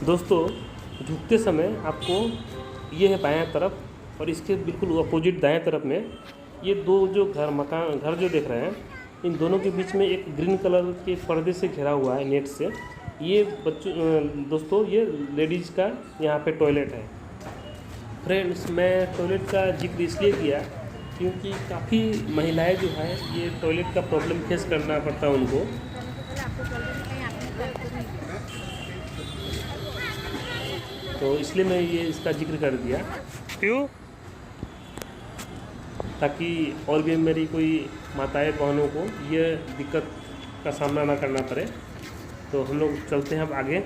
दोस्तों, झुकते समय आपको ये है बायां तरफ और इसके बिल्कुल अपोजिट दाएं तरफ में ये दो जो घर जो देख रहे हैं, इन दोनों के बीच में एक ग्रीन कलर के पर्दे से घिरा हुआ है, नेट से। ये दोस्तों, ये लेडीज़ का यहाँ पे टॉयलेट है। फ्रेंड्स, मैं टॉयलेट का जिक्र इसलिए किया क्योंकि काफ़ी महिलाएं जो है ये टॉयलेट का प्रॉब्लम फेस करना पड़ता है उनको। तो इसलिए मैं ये इसका जिक्र कर दिया, क्यों, ताकि और भी मेरी कोई माताएं बहनों को ये दिक्कत का सामना ना करना पड़े। तो हम लोग चलते हैं अब आगे।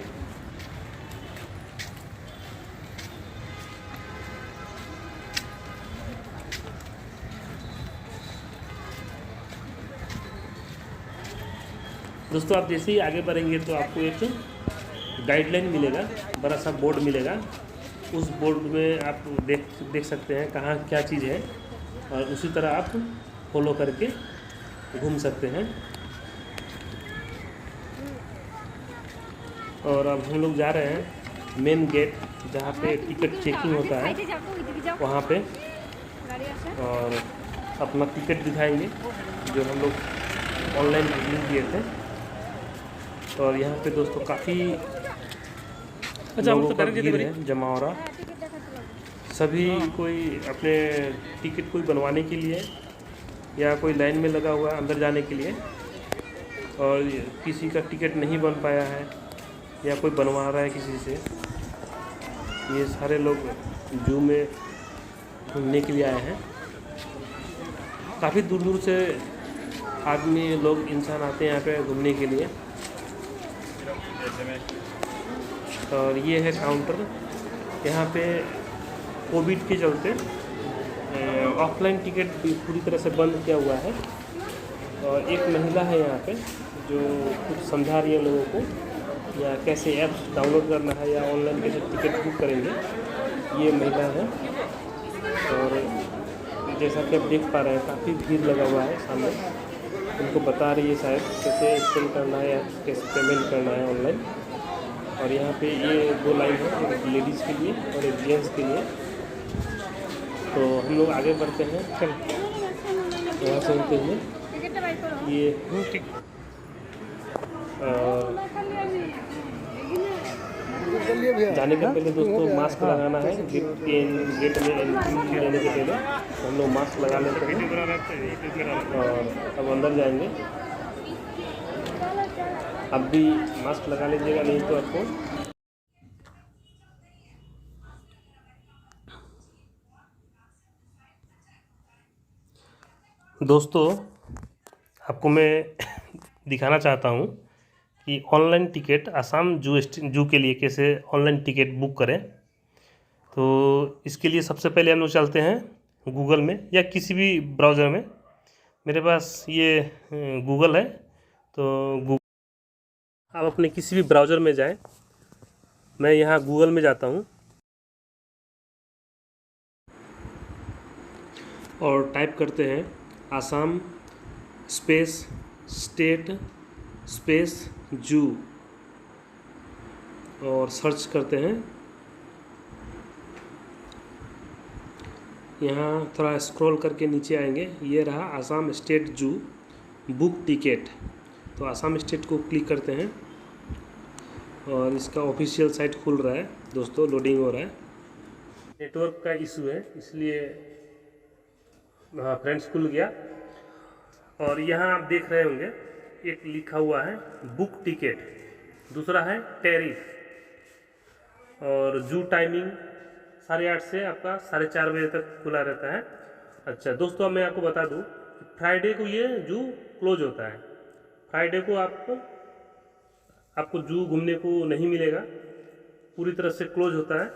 दोस्तों, आप जैसे ही आगे बढ़ेंगे तो आपको एक गाइडलाइन मिलेगा, बड़ा सा बोर्ड मिलेगा। उस बोर्ड में आप देख सकते हैं कहाँ क्या चीज़ है, और उसी तरह आप फॉलो करके घूम सकते हैं। और अब हम लोग जा रहे हैं मेन गेट, जहाँ पे टिकट चेकिंग होता है वहाँ पे, और अपना टिकट दिखाएंगे जो हम लोग ऑनलाइन बुकिंग किए थे। और यहाँ पे दोस्तों काफ़ी लोगों का भीड़ है, जमा हो रहा। सभी कोई अपने टिकट कोई बनवाने के लिए या कोई लाइन में लगा हुआ है अंदर जाने के लिए, और किसी का टिकट नहीं बन पाया है या कोई बनवा रहा है किसी से। ये सारे लोग जू में घूमने के लिए आए हैं। काफ़ी दूर दूर से आदमी लोग इंसान आते हैं यहाँ पे घूमने के लिए। और ये है काउंटर। यहाँ पे कोविड के चलते ऑफलाइन टिकट भी पूरी तरह से बंद किया हुआ है। और एक महिला है यहाँ पे जो कुछ समझा रही है लोगों को, या कैसे ऐप्स डाउनलोड करना है या ऑनलाइन कैसे टिकट बुक करेंगे। ये महिला है, और जैसा कि आप देख पा रहे हैं काफ़ी भीड़ लगा हुआ है सामने। उनको बता रही है शायद कैसे स्कैन करना है या कैसे पेमेंट करना है ऑनलाइन। और यहाँ पे ये दो लाइन है, एक लेडीज़ के लिए और एक जेंट्स के लिए। तो हम लोग आगे बढ़ते हैं। चल, यहाँ से होते हुए ये जाने के पहले दोस्तों मास्क लगाना है। गेट में एंट्री लेने के पहले हम लोग मास्क लगा लेते हैं, और अब अंदर जाएंगे। अब भी मास्क लगा लीजिएगा, नहीं तो आपको दोस्तों, आपको मैं दिखाना चाहता हूँ कि ऑनलाइन टिकट आसाम जू के लिए कैसे ऑनलाइन टिकट बुक करें। तो इसके लिए सबसे पहले हम लोग चलते हैं गूगल में या किसी भी ब्राउज़र में। मेरे पास ये गूगल है, तो आप अपने किसी भी ब्राउज़र में जाएं। मैं यहाँ गूगल में जाता हूँ और टाइप करते हैं आसाम स्पेस स्टेट स्पेस जू, और सर्च करते हैं। यहाँ थोड़ा स्क्रॉल करके नीचे आएंगे, ये रहा आसाम स्टेट जू बुक टिकट। तो आसाम स्टेट को क्लिक करते हैं और इसका ऑफिशियल साइट खुल रहा है। दोस्तों, लोडिंग हो रहा है, नेटवर्क का इशू है इसलिए। हाँ फ्रेंड्स, खुल गया। और यहाँ आप देख रहे होंगे एक लिखा हुआ है बुक टिकट, दूसरा है टैरिफ, और जू टाइमिंग 8:30 से आपका 4:30 बजे तक खुला रहता है। अच्छा दोस्तों, मैं आपको बता दूं कि फ्राइडे को ये जू क्लोज होता है। फ्राइडे को आपको जू घूमने को नहीं मिलेगा, पूरी तरह से क्लोज होता है।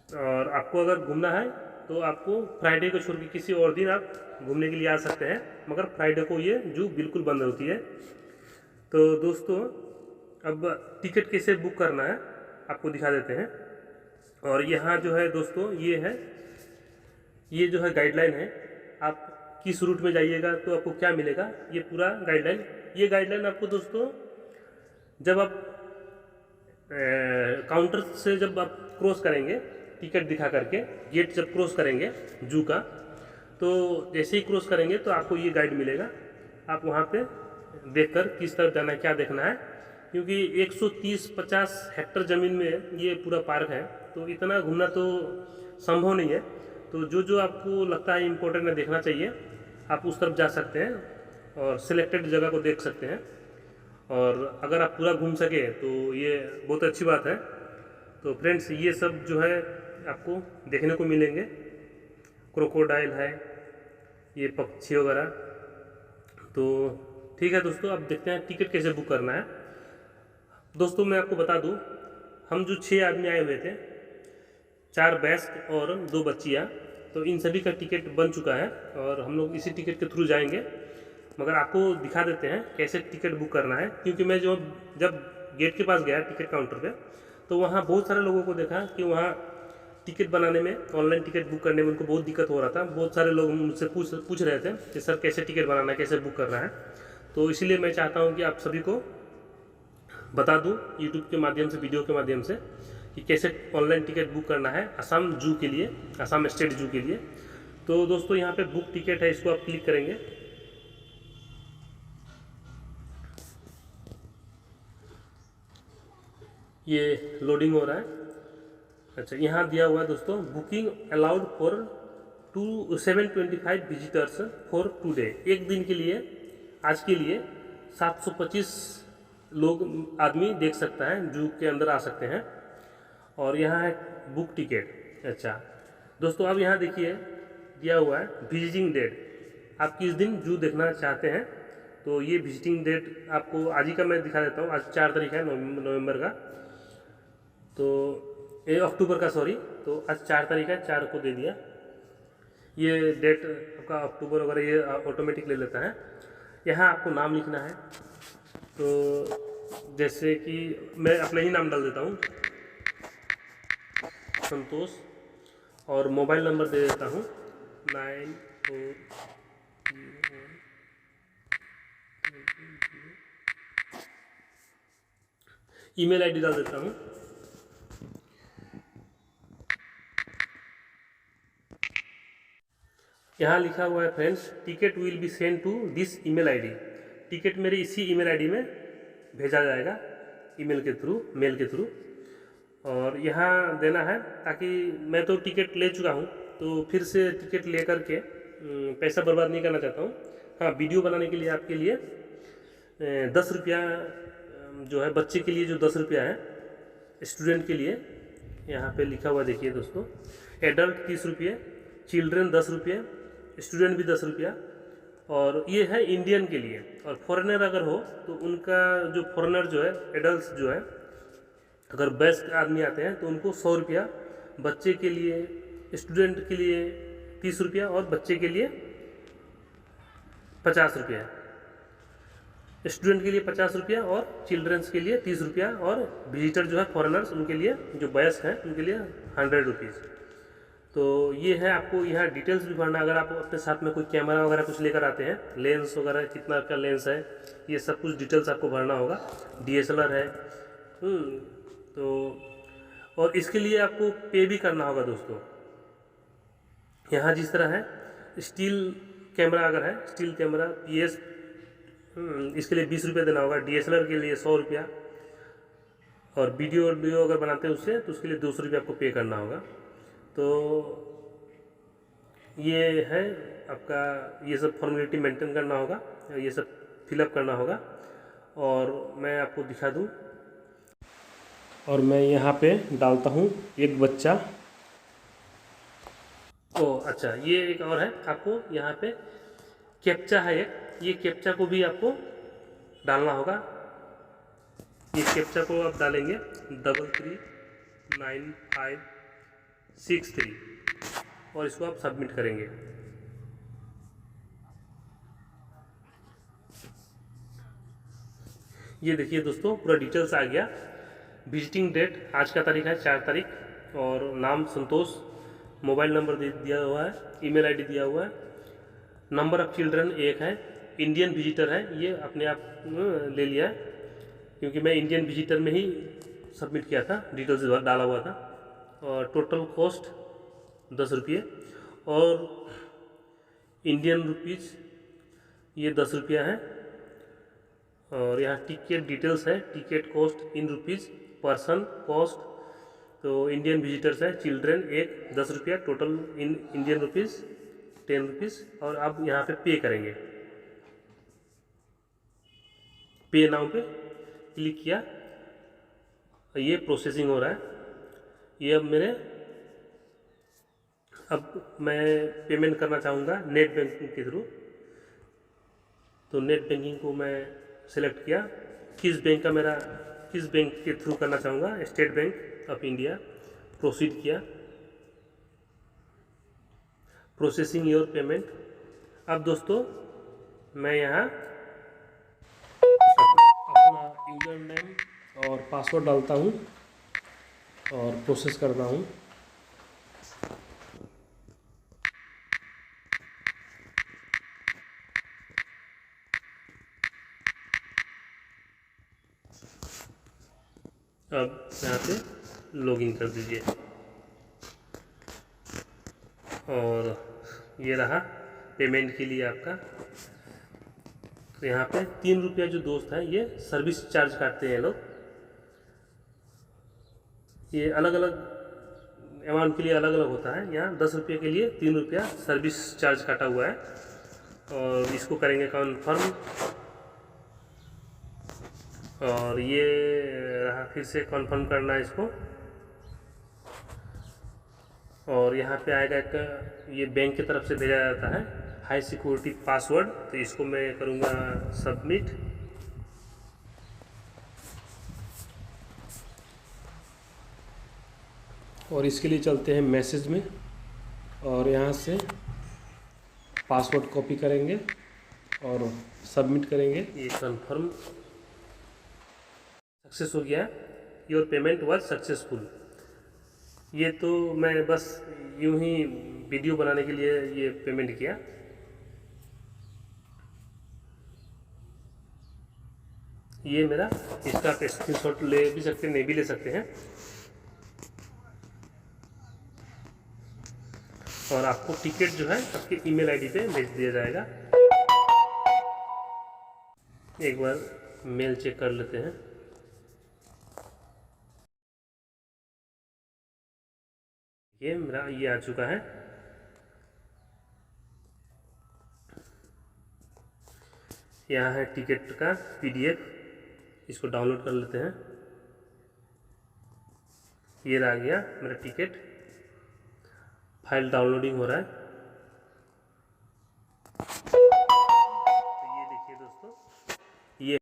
और आपको अगर घूमना है तो आपको फ्राइडे को छोड़ के किसी और दिन आप घूमने के लिए आ सकते हैं, मगर फ्राइडे को ये जू बिल्कुल बंद होती है। तो दोस्तों, अब टिकट कैसे बुक करना है आपको दिखा देते हैं। और यहाँ जो है दोस्तों, ये जो है गाइडलाइन है। आप किस रूट में जाइएगा तो आपको क्या मिलेगा, ये पूरा गाइडलाइन। ये गाइडलाइन आपको दोस्तों जब आप काउंटर से जब आप क्रॉस करेंगे टिकट दिखा करके, गेट जब क्रॉस करेंगे जू का, तो जैसे ही क्रॉस करेंगे तो आपको ये गाइड मिलेगा। आप वहाँ पे देखकर किस तरफ जाना है, क्या देखना है, क्योंकि 130-50 हेक्टर ज़मीन में ये पूरा पार्क है, तो इतना घूमना तो संभव नहीं है। तो जो जो आपको लगता है इम्पोर्टेंट है देखना चाहिए, आप उस तरफ जा सकते हैं और सिलेक्टेड जगह को देख सकते हैं। और अगर आप पूरा घूम सके तो ये बहुत अच्छी बात है। तो फ्रेंड्स, ये सब जो है आपको देखने को मिलेंगे। क्रोकोडाइल है, ये पक्षी वगैरह। तो ठीक है दोस्तों, अब देखते हैं टिकट कैसे बुक करना है। दोस्तों मैं आपको बता दूं, हम जो 6 आदमी आए हुए थे, 4 वयस्क और 2 बच्चियाँ, तो इन सभी का टिकट बन चुका है और हम लोग इसी टिकट के थ्रू जाएंगे। मगर आपको दिखा देते हैं कैसे टिकट बुक करना है, क्योंकि मैं जब गेट के पास गया टिकट काउंटर पे, तो वहाँ बहुत सारे लोगों को देखा कि वहाँ टिकट बनाने में, ऑनलाइन टिकट बुक करने में उनको बहुत दिक्कत हो रहा था। बहुत सारे लोग मुझसे पूछ रहे थे कि सर कैसे टिकट बनाना है, कैसे बुक करना है। तो इसलिए मैं चाहता हूँ कि आप सभी को बता दूँ यूट्यूब के माध्यम से, वीडियो के माध्यम से, कि कैसे ऑनलाइन टिकट बुक करना है असम जू के लिए, असम स्टेट जू के लिए। तो दोस्तों यहाँ पे बुक टिकट है, इसको आप क्लिक करेंगे। ये लोडिंग हो रहा है। अच्छा, यहाँ दिया हुआ है दोस्तों, booking allowed for 725 visitors for today. एक दिन के लिए, आज के लिए 725 लोग, आदमी देख सकता है, जू के अंदर आ सकते हैं। और यहाँ है बुक टिकट। अच्छा दोस्तों, अब यहाँ देखिए दिया हुआ है विजिटिंग डेट। आप किस दिन जू देखना चाहते हैं, तो ये विजिटिंग डेट आपको आज ही का मैं दिखा देता हूँ। आज 4 तारीख है नवंबर का, तो ये अक्टूबर का, सॉरी। तो आज 4 तारीख है, 4 को दे दिया। ये डेट आपका अक्टूबर वगैरह ये ऑटोमेटिक ले लेता है। यहाँ आपको नाम लिखना है, तो जैसे कि मैं अपना ही नाम डाल देता हूँ, संतोष, और मोबाइल नंबर दे देता हूँ 94। ईमेल आईडी डाल देता हूँ। यहाँ लिखा हुआ है friends, ticket will be send to this email ID. Ticket मेरे इसी ईमेल आईडी में भेजा जाएगा, ईमेल के थ्रू, मेल के थ्रू। और यहाँ देना है, ताकि मैं तो टिकट ले चुका हूँ, तो फिर से टिकट ले करके पैसा बर्बाद नहीं करना चाहता हूँ। हाँ, वीडियो बनाने के लिए आपके लिए 10 रुपया जो है, बच्चे के लिए जो 10 रुपया है, स्टूडेंट के लिए यहाँ पे लिखा हुआ देखिए दोस्तों। एडल्ट 30 रुपये, चिल्ड्रन 10 रुपये, स्टूडेंट भी 10 रुपया। और ये है इंडियन के लिए। और फॉरेनर अगर हो तो उनका जो फॉरेनर जो है, एडल्ट जो है, अगर वयस्क आदमी आते हैं तो उनको 100 रुपया, बच्चे के लिए, स्टूडेंट के लिए 30 रुपया और बच्चे के लिए 50 रुपया। स्टूडेंट के लिए 50 रुपया और चिल्ड्रंस के लिए 30 रुपया, और विजिटर जो है फॉरेनर्स, उनके लिए, जो वयस्क हैं, उनके लिए 100 रुपीज़। तो ये है, आपको यहाँ डिटेल्स भी भरना। अगर आप अपने साथ में कोई कैमरा वगैरह कुछ लेकर आते हैं, लेंस वगैरह कितना का लेंस है, ये सब कुछ डिटेल्स आपको भरना होगा। DSLR है। तो और इसके लिए आपको पे भी करना होगा दोस्तों। यहाँ जिस तरह है, स्टील कैमरा अगर है, स्टील कैमरा PS, इसके लिए 20 रुपये देना होगा। DSLR के लिए 100 रुपया, और वीडियो अगर बनाते हैं उससे, तो उसके लिए 200 रुपये आपको पे करना होगा। तो ये है आपका, ये सब फॉर्मेलिटी मेंटेन करना होगा, ये सब फिलअप करना होगा। और मैं आपको दिखा दूं, और मैं यहाँ पे डालता हूँ एक बच्चा। अच्छा, ये एक और है, आपको यहाँ पे कैप्चा है एक, ये कैप्चा को भी आपको डालना होगा। ये कैप्चा को आप डालेंगे 339563, और इसको आप सबमिट करेंगे। ये देखिए दोस्तों, पूरा डिटेल्स आ गया। विजिटिंग डेट आज का तारीख है 4 तारीख, और नाम संतोष, मोबाइल नंबर दिया हुआ है, ईमेल आईडी दिया हुआ है, नंबर ऑफ चिल्ड्रन 1 है, इंडियन विजिटर है, ये अपने आप ले लिया है, क्योंकि मैं इंडियन विजिटर में ही सबमिट किया था, डिटेल्स डाला हुआ था। और टोटल कॉस्ट 10 रुपये, और इंडियन रुपीज़ ये 10 रुपया है। और यहाँ टिकट डिटेल्स है, ticket cost in rupees, person cost, तो इंडियन विजिटर्स है, चिल्ड्रेन एक 10 रुपया, total in Indian rupees 10 rupees. और अब यहाँ पे पे करेंगे, पे नाउ पे क्लिक किया, ये प्रोसेसिंग हो रहा है। ये अब मैं पेमेंट करना चाहूँगा नेट बैंकिंग के थ्रू, तो नेट बैंकिंग को मैं सिलेक्ट किया, किस बैंक के थ्रू करना चाहूँगा, state bank of India, proceed किया, प्रोसेसिंग योर पेमेंट। अब दोस्तों मैं यहाँ अपना यूज़र नेम और पासवर्ड डालता हूँ और प्रोसेस करता हूँ। अब यहाँ पे लॉगिन कर दीजिए, और ये रहा पेमेंट के लिए आपका। तो यहाँ पे 3 रुपया जो दोस्त है ये सर्विस चार्ज काटते हैं लोग, ये अलग अलग अमाउंट के लिए अलग अलग होता है। यहाँ 10 रुपये के लिए 3 रुपया सर्विस चार्ज काटा हुआ है, और इसको करेंगे कन्फर्म। और ये रहा, फिर से कन्फर्म करना है इसको। और यहाँ पे आएगा एक, ये बैंक की तरफ से भेजा जाता है हाई सिक्योरिटी पासवर्ड, तो इसको मैं करूँगा सबमिट। और इसके लिए चलते हैं मैसेज में, और यहाँ से पासवर्ड कॉपी करेंगे और सबमिट करेंगे। ये कन्फर्म सक्सेस हो गया, योर पेमेंट वाज सक्सेसफुल। ये तो मैं बस यूं ही वीडियो बनाने के लिए ये पेमेंट किया। ये मेरा, इसका आप स्क्रीनशॉट ले भी सकते हैं, नहीं भी ले सकते हैं। और आपको टिकट जो है आपके ईमेल आईडी पे भेज दिया जाएगा। एक बार मेल चेक कर लेते हैं। ये मेरा ये आ चुका है। यहाँ है टिकट का PDF, इसको डाउनलोड कर लेते हैं। ये रह गया मेरा टिकट, फाइल डाउनलोडिंग हो रहा है। तो ये देखिए दोस्तों, ये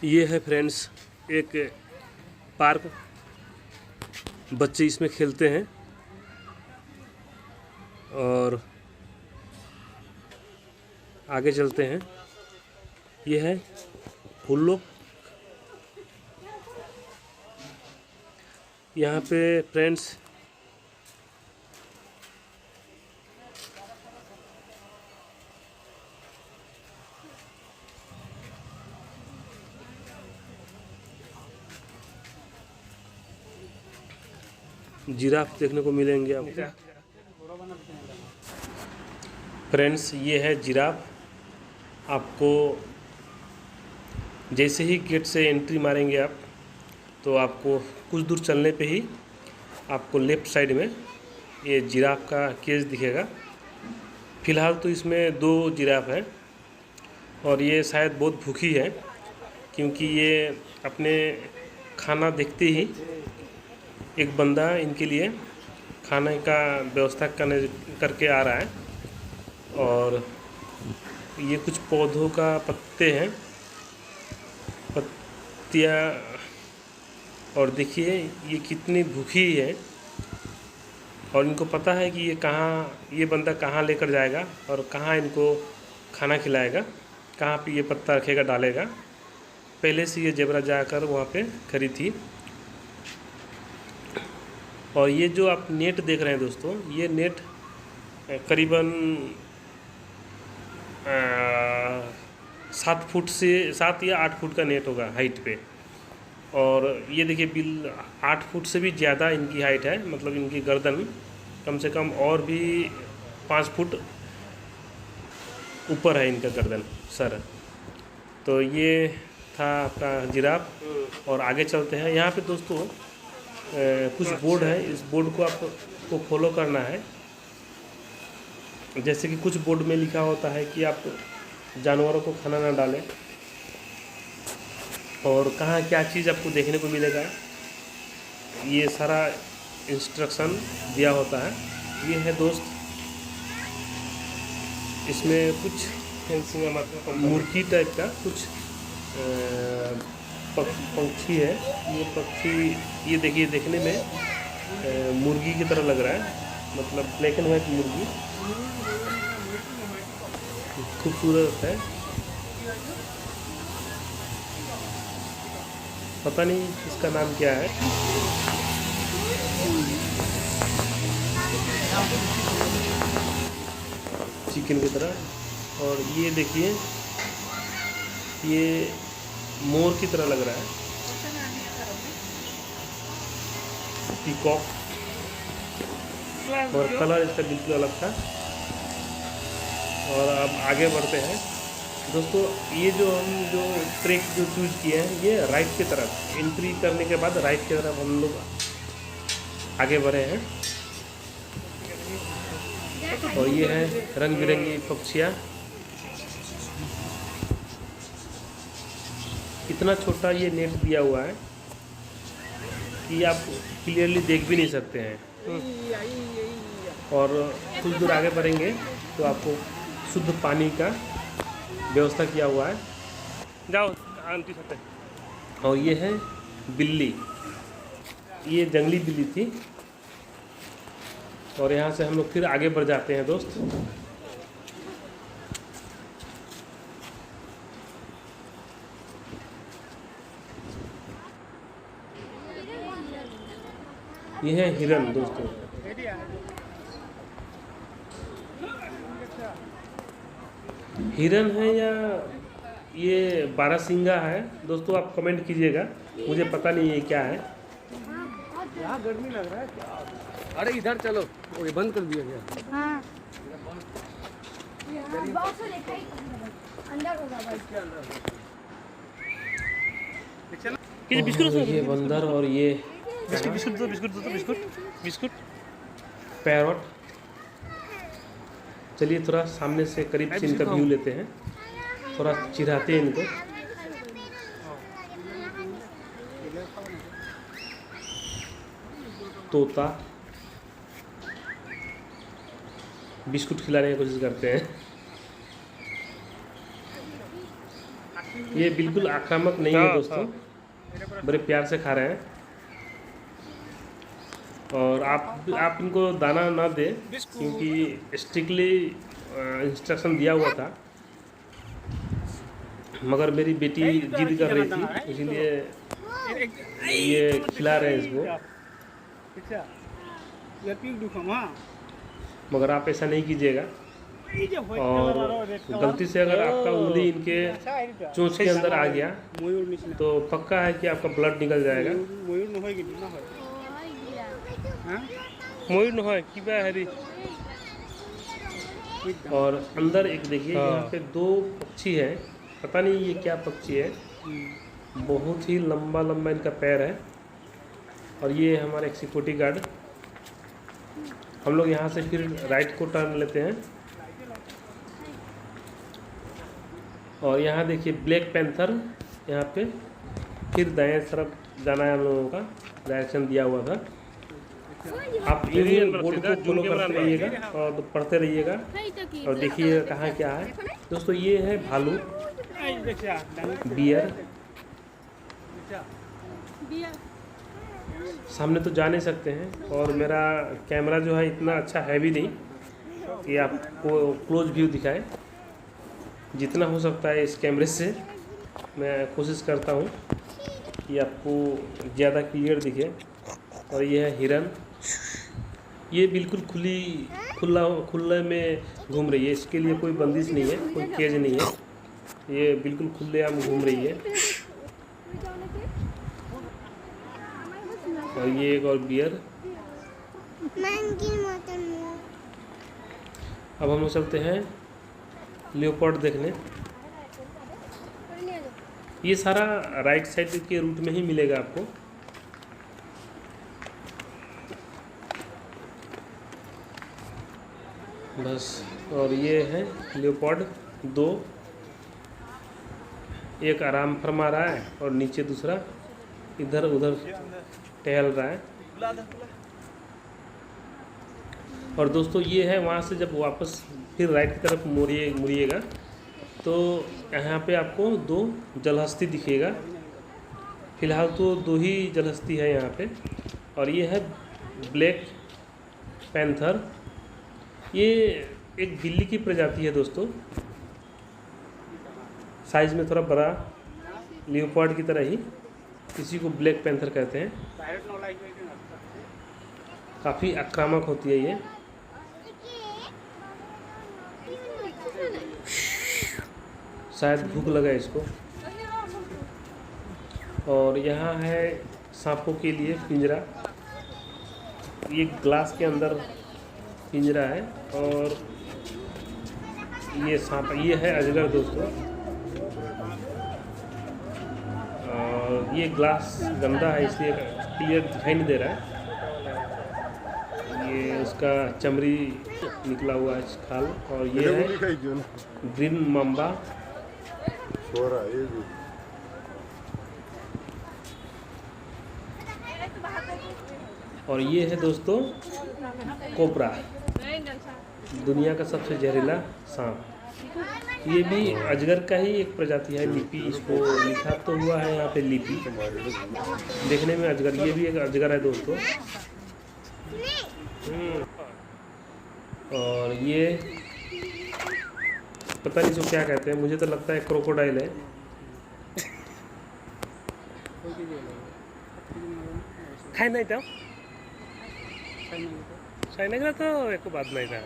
ये है फ्रेंड्स एक पार्क, बच्चे इसमें खेलते हैं। और आगे चलते हैं, ये है फूलों, यहाँ पे फ्रेंड्स जिराफ देखने को मिलेंगे आपको। फ्रेंड्स ये है जिराफ। आपको जैसे ही गेट से एंट्री मारेंगे आप, तो आपको कुछ दूर चलने पे ही आपको लेफ़्ट साइड में ये जिराफ का केज दिखेगा। फ़िलहाल तो इसमें 2 जिराफ हैं, और ये शायद बहुत भूखी है, क्योंकि ये अपने खाना देखते ही एक बंदा इनके लिए खाने का व्यवस्था करके आ रहा है। और ये कुछ पौधों का पत्ते हैं, पत्तियाँ। और देखिए ये कितनी भूखी है और इनको पता है कि ये बंदा कहाँ लेकर जाएगा और कहाँ इनको खाना खिलाएगा, कहाँ पे ये पत्ता रखेगा, डालेगा। पहले से ये ज़ेबरा जाकर वहाँ पे खड़ी थी। और ये जो आप नेट देख रहे हैं दोस्तों, ये नेट करीबन 7 या 8 फुट का नेट होगा हाइट पे। और ये देखिए 8 फुट से भी ज़्यादा इनकी हाइट है, मतलब इनकी गर्दन कम से कम और भी 5 फुट ऊपर है इनका गर्दन, सर। तो ये था आपका जिराफ। और आगे चलते हैं। यहाँ पे दोस्तों कुछ बोर्ड है, इस बोर्ड को आपको फॉलो करना है। जैसे कि कुछ बोर्ड में लिखा होता है कि आप जानवरों को खाना ना डालें, और कहाँ क्या चीज़ आपको देखने को मिलेगा, ये सारा इंस्ट्रक्शन दिया होता है। ये है दोस्त, इसमें कुछ मुर्गी टाइप का कुछ पंछी है। ये पक्षी, ये देखिए देखने में मुर्गी की तरह लग रहा है, मतलब ब्लैक एंड वाइट मुर्गी, खूबसूरत है। पता नहीं इसका नाम क्या है। चिकन की तरह। और ये देखिए ये मोर की तरह लग रहा है, पीकॉक। और कलर इसका बिल्कुल अलग था। और अब आगे बढ़ते हैं दोस्तों। ये जो ट्रैक जो चूज किए हैं, ये राइट की तरफ एंट्री करने के बाद राइट की तरफ हम लोग आगे बढ़े हैं। और ये है रंग बिरंगी पक्षियाँ। इतना छोटा ये नेट दिया हुआ है कि आप क्लियरली देख भी नहीं सकते हैं। और कुछ दूर आगे बढ़ेंगे तो आपको शुद्ध पानी का व्यवस्था किया हुआ है। जाओ आंटी सकते। और ये है बिल्ली, ये जंगली बिल्ली थी। और यहाँ से हम लोग फिर आगे बढ़ जाते हैं दोस्त। ये है हिरन दोस्तों। हिरन है या ये बारहसिंगा है दोस्तों, आप कमेंट कीजिएगा, मुझे पता नहीं ये क्या है। यहाँ गर्मी लग रहा है क्या? अरे इधर चलो, वो बंद कर दिया गया। हाँ। ये बंदर और ये बिस्कुट पैरट। चलिए थोड़ा सामने से करीब से इनका व्यू लेते हैं, थोड़ा चिढ़ाते हैं इनको। तोता बिस्कुट खिलाने की कोशिश करते हैं। ये बिल्कुल आक्रामक नहीं है दोस्तों, बड़े प्यार से खा रहे हैं। और आप इनको दाना ना दें, क्योंकि स्ट्रिक्टली इंस्ट्रक्शन दिया हुआ था, मगर मेरी बेटी जिद कर रही थी, इसीलिए ये खिला रहे हैं इसको। मगर आप ऐसा नहीं कीजिएगा। और गलती से अगर आपका उंगली इनके चोंच के अंदर आ गया तो पक्का है कि आपका ब्लड निकल जाएगा। और अंदर एक देखिए, यहाँ पे 2 पक्षी है, पता नहीं ये क्या पक्षी है, बहुत ही लंबा लंबा इनका पैर है। और ये हमारे एक सिक्योरिटी गार्ड। हम लोग यहाँ से फिर राइट को टर्न लेते हैं। और यहाँ देखिए ब्लैक पैंथर, यहाँ पे फिर दाएं तरफ जाना है हम लोगों का, डायरेक्शन दिया हुआ था। आप इन्हीं बोर्ड को फॉलो करते रहिएगा और पढ़ते रहिएगा और देखिए कहाँ क्या है। दोस्तों ये है भालू, बियर। सामने तो जा नहीं सकते हैं और मेरा कैमरा जो है इतना अच्छा हैवी नहीं कि आपको क्लोज व्यू दिखाए। जितना हो सकता है इस कैमरे से मैं कोशिश करता हूँ कि आपको ज़्यादा क्लियर दिखे। और ये है हिरन, ये बिल्कुल खुले में घूम रही है। इसके लिए कोई बंदिश नहीं है, कोई केज नहीं है, ये बिल्कुल खुलेआम घूम रही है। और ये एक और बियर। अब हम लोग चलते हैं लियोपार्ड देखने। ये सारा राइट साइड के रूट में ही मिलेगा आपको। बस। और ये है लियोपार्ड 2, एक आराम फरमा रहा है और नीचे दूसरा इधर उधर टहल रहा है। और दोस्तों ये है, वहाँ से जब वापस फिर राइट की तरफ मुड़िएगा तो यहाँ पे आपको 2 जलहस्ती दिखेगा। फ़िलहाल तो 2 ही जलहस्ती है यहाँ पे। और ये है ब्लैक पैंथर। ये एक बिल्ली की प्रजाति है दोस्तों, साइज़ में थोड़ा बड़ा, लियोपार्ड की तरह ही। इसी को ब्लैक पैंथर कहते हैं। काफ़ी आक्रामक होती है ये। शायद भूख लगा इसको। और यहाँ है सांपों के लिए पिंजरा। ये ग्लास के अंदर पिंजरा है। और ये सांप, ये है अजगर दोस्तों। और ये ग्लास गंदा है इसलिए क्लियर दिखाई नहीं दे रहा है। ये उसका चमड़ी निकला हुआ है खाल। और ये है ग्रीन मांबा। और ये है दोस्तों कोबरा, दुनिया का सबसे जहरीला सांप। ये भी अजगर का ही एक प्रजाति है। लिपि, इसको लिखा तो हुआ है यहाँ पे लिपि, देखने में अजगर। ये भी एक अजगर है दोस्तों। और ये पता नहीं इसको क्या कहते हैं, मुझे तो लगता है क्रोकोडाइल है। खाई नहीं था तो एक बात नहीं था।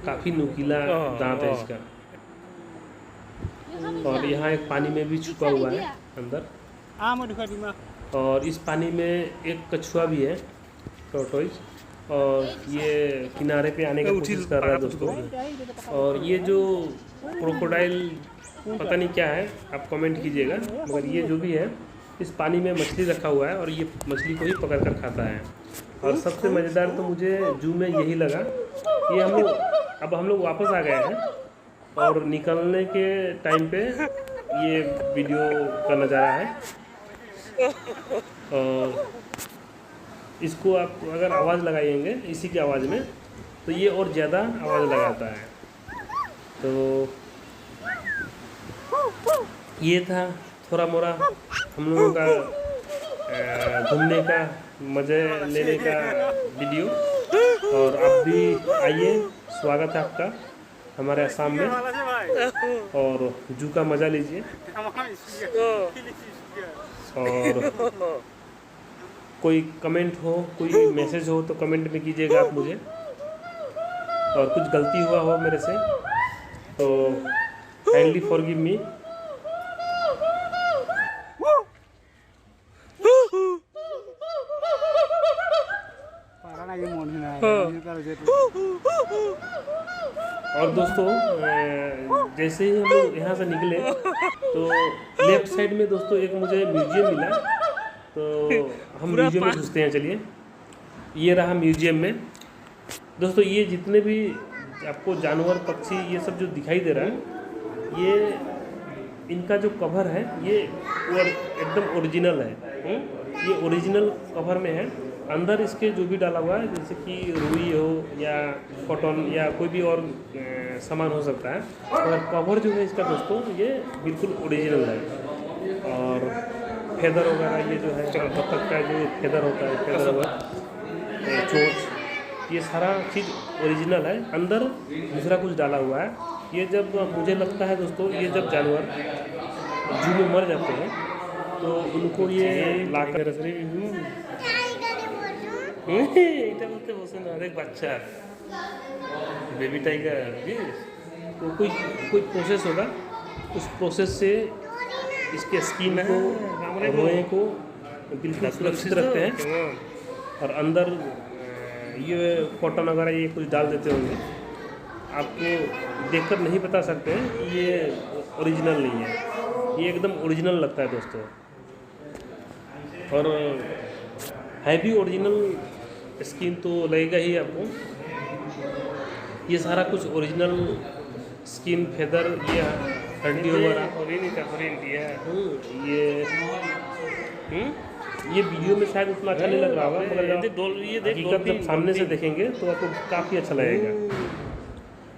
काफ़ी नुकीला दांत है इसका। और यहाँ एक पानी में भी छुपा हुआ है अंदर। और इस पानी में एक कछुआ भी है, टॉर्टोइज। और ये किनारे पे आने की कोशिश कर रहा है दोस्तों। और ये जो क्रोकोडाइल पता नहीं क्या है, आप कमेंट कीजिएगा। मगर ये जो भी है, इस पानी में मछली रखा हुआ है और ये मछली को ही पकड़ कर खाता है। और सबसे मज़ेदार तो मुझे जू में यही लगा कि हम लोग वापस आ गए हैं और निकलने के टाइम पे ये वीडियो का नज़ारा है। और इसको आप अगर आवाज़ लगाएंगे इसी की आवाज़ में तो ये और ज़्यादा आवाज़ लगाता है। तो ये था थोड़ा मोड़ा हम लोगों का घूमने का, मज़े लेने का वीडियो। और आप भी आइए, स्वागत है आपका हमारे असम में। और जू का मज़ा लीजिए। और कोई कमेंट हो, कोई मैसेज हो तो कमेंट में कीजिएगा आप मुझे। और कुछ गलती हुआ हो मेरे से तो काइंडली फॉरगिव मी। और दोस्तों जैसे ही हम लोग यहाँ से निकले तो लेफ्ट साइड में दोस्तों एक मुझे म्यूजियम मिला। तो हम म्यूजियम में घुसते हैं, चलिए। ये रहा म्यूजियम में दोस्तों। ये जितने भी आपको जानवर, पक्षी, ये सब जो दिखाई दे रहा है, ये इनका जो कवर है ये एकदम ओरिजिनल है। ये ओरिजिनल कवर में है। अंदर इसके जो भी डाला हुआ है जैसे कि रुई हो या कॉटन या कोई भी और सामान हो सकता है, और कवर जो है इसका दोस्तों ये बिल्कुल ओरिजिनल है। और फेदर वगैरह ये जो है बत्तख का जो फेदर होता है, फेदर वगैरह चोंच, ये सारा चीज़ ओरिजिनल है। अंदर दूसरा कुछ डाला हुआ है। ये जब मुझे लगता है दोस्तों, ये जब जानवर जू में मर जाते हैं तो उनको ये ला कर এটা বলতে বসে না অনেক বাচ্চা बेबी टाइगर, तो कोई प्रोसेस होगा, उस प्रोसेस से इसके स्किन को, रोए को बिल्कुल सुरक्षित रखते हैं। और अंदर ये कॉटन वगैरह ये कुछ डाल देते होंगे। आपको देखकर नहीं बता सकते हैं कि ये ओरिजिनल नहीं है, ये एकदम ओरिजिनल लगता है दोस्तों। और है भी ओरिजिनल स्किन तो लगेगा ही आपको। ये सारा कुछ ओरिजिनल स्किन, फेदर, ये हड्डी वगैरह ये वीडियो में शायद उतना अच्छा नहीं लग रहा होगा, मगर जब सामने से देखेंगे तो आपको काफ़ी अच्छा लगेगा।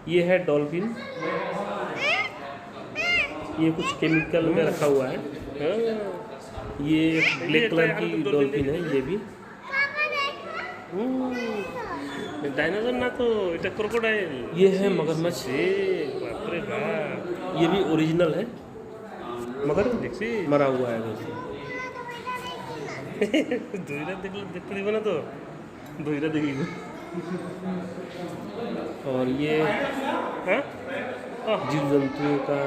ये है डॉल्फिन, ये कुछ केमिकल में रखा हुआ है। ये ब्लैक कलर की डॉल्फिन है। ये भी डायनासोर ना, तो इटा क्रोकोडाइल। ये है मगरमच्छ, बाप रे बाप, ये भी ओरिजिनल है मगर मरा हुआ है दोस्तों। देखते दिबो ना तो धोइरा देखिए। और ये जीव जंतुओं का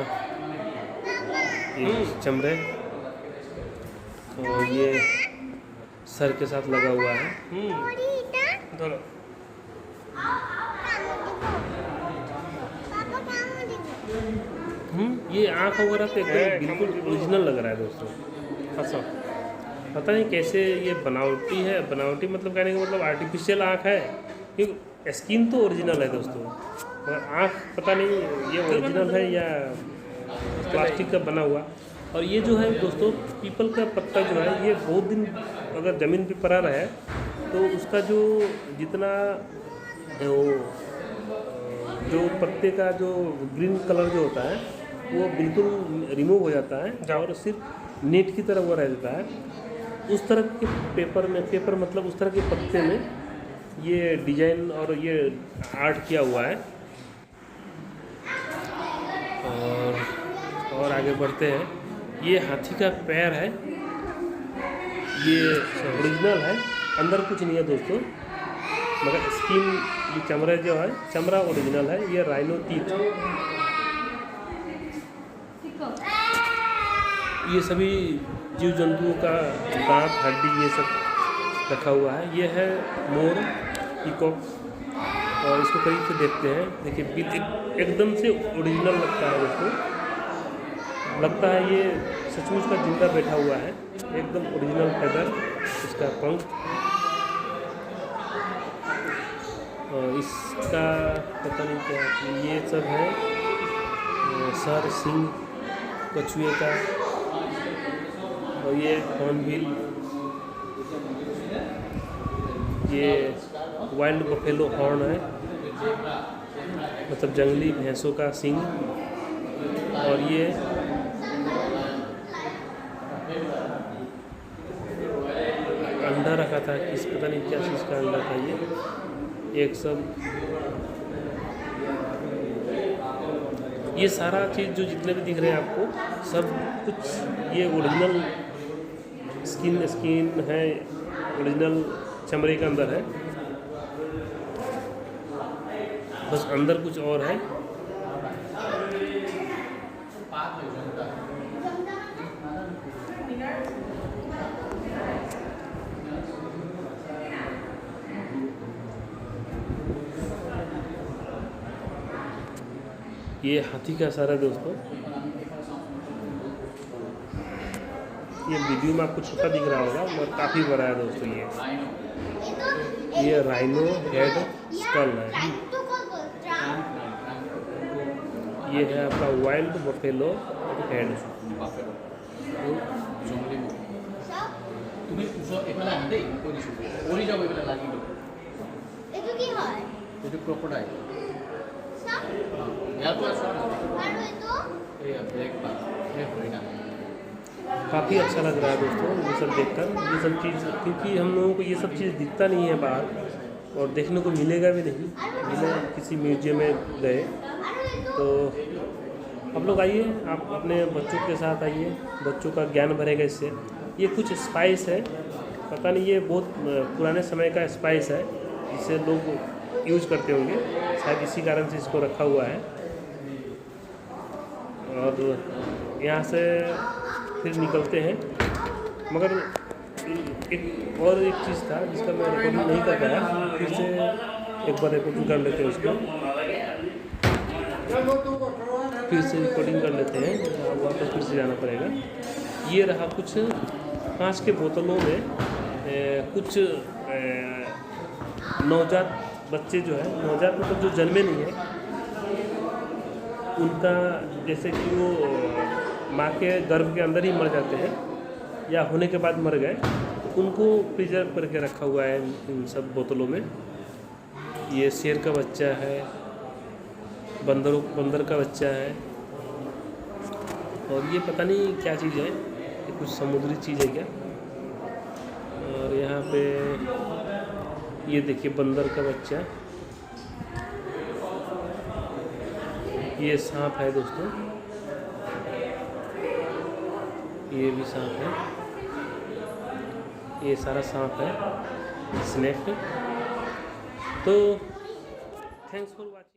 चमड़े, और ये सर के साथ लगा हुआ है। ये आँख वगैरह तो एकदम बिल्कुल ओरिजिनल लग रहा है दोस्तों। अच्छा, पता नहीं कैसे ये बनावटी है। बनावटी मतलब कहने का मतलब आर्टिफिशियल आँख है, क्योंकि स्किन तो ओरिजिनल है दोस्तों, और आँख पता नहीं ये ओरिजिनल है या प्लास्टिक का बना हुआ। और ये जो है दोस्तों पीपल का पत्ता जो है, ये बहुत दिन अगर ज़मीन पे पड़ा रहा है तो उसका जो जितना जो पत्ते का जो ग्रीन कलर जो होता है वो बिल्कुल रिमूव हो जाता है, और सिर्फ नेट की तरह वो रह जाता है। उस तरह के पेपर मतलब उस तरह के पत्ते में ये डिजाइन और ये आर्ट किया हुआ है। और आगे बढ़ते हैं। ये हाथी का पैर है, ये ओरिजिनल है, अंदर कुछ नहीं है दोस्तों, मगर स्किन ये चमड़ा जो है, चमड़ा ओरिजिनल है। ये राइनो टीथ, ये सभी जीव जंतुओं का दांत, हड्डी, ये सब रखा हुआ है। ये है मोर, पीकॉक, और इसको करीब से देखते हैं। देखिए एकदम से ओरिजिनल लगता है दोस्तों, लगता है ये सचमुच का जिंदा बैठा हुआ है, एकदम ओरिजिनल फेदर, इसका पंख, और इसका पता नहीं क्या ये सब है, सर, सिंग कछुए का, और ये हॉर्नबिल, ये वाइल्ड बफेलो हॉर्न है, मतलब जंगली भैंसों का सिंग। और ये अंडा रखा था, किस पता नहीं क्या चीज़ का अंडा था ये, एक सब। ये सारा चीज़ जो जितने भी दिख रहे हैं आपको, सब कुछ ये ओरिजिनल स्किन है, ओरिजिनल चमड़े के अंदर है, बस अंदर कुछ और है। ये हाथी का सर है दोस्तों। ये वीडियो में आपको छोटा दिख रहा होगा मगर काफ़ी बड़ा है दोस्तों। ये राइनो हेड स्कल है। ये है आपका वाइल्ड बफेलो हेड। তুমি এইফালে আহি দেই কৈ দিছোঁ পৰি যাব এইফালে লাগিব এইটো কি হয় এইটো ক্ৰকডাইল চাপ ইয়াৰ পৰা চোৱা আৰু এইটো এই ব্লেক বা এই হৰিণা काफ़ी अच्छा लग रहा है दोस्तों ये सब देखकर, ये सब चीज़, क्योंकि हम लोगों को ये सब चीज़ दिखता नहीं है बाहर और देखने को मिलेगा भी नहीं। बिना किसी म्यूजियम में गए तो आप लोग आइए, आप अपने बच्चों के साथ आइए, बच्चों का ज्ञान बढ़ेगा इससे। ये कुछ स्पाइस है, पता नहीं ये बहुत पुराने समय का स्पाइस है जिसे लोग यूज करते होंगे, शायद इसी कारण से इसको रखा हुआ है। और यहाँ से फिर निकलते हैं, मगर एक चीज़ था जिसका मैं रिकॉर्डिंग नहीं कर पाया, फिर से एक बार रिकॉर्डिंग कर लेते हैं उसको, फिर से रिकॉर्डिंग कर लेते हैं, वापस फिर से जाना पड़ेगा। ये रहा कुछ कांच के बोतलों में कुछ नवजात बच्चे जो है, नवजात मतलब जो जन्मे नहीं है, उनका जैसे कि वो माँ के गर्भ के अंदर ही मर जाते हैं या होने के बाद मर गए, उनको प्रिजर्व करके रखा हुआ है इन सब बोतलों में। ये शेर का बच्चा है, बंदर का बच्चा है, और ये पता नहीं क्या चीज़ है, ये कुछ समुद्री चीज़ है क्या। और यहाँ पे ये देखिए बंदर का बच्चा, ये सांप है दोस्तों, ये भी सांप है, ये सारा सांप है, स्नेक। तो थैंक्स फॉर वॉचिंग।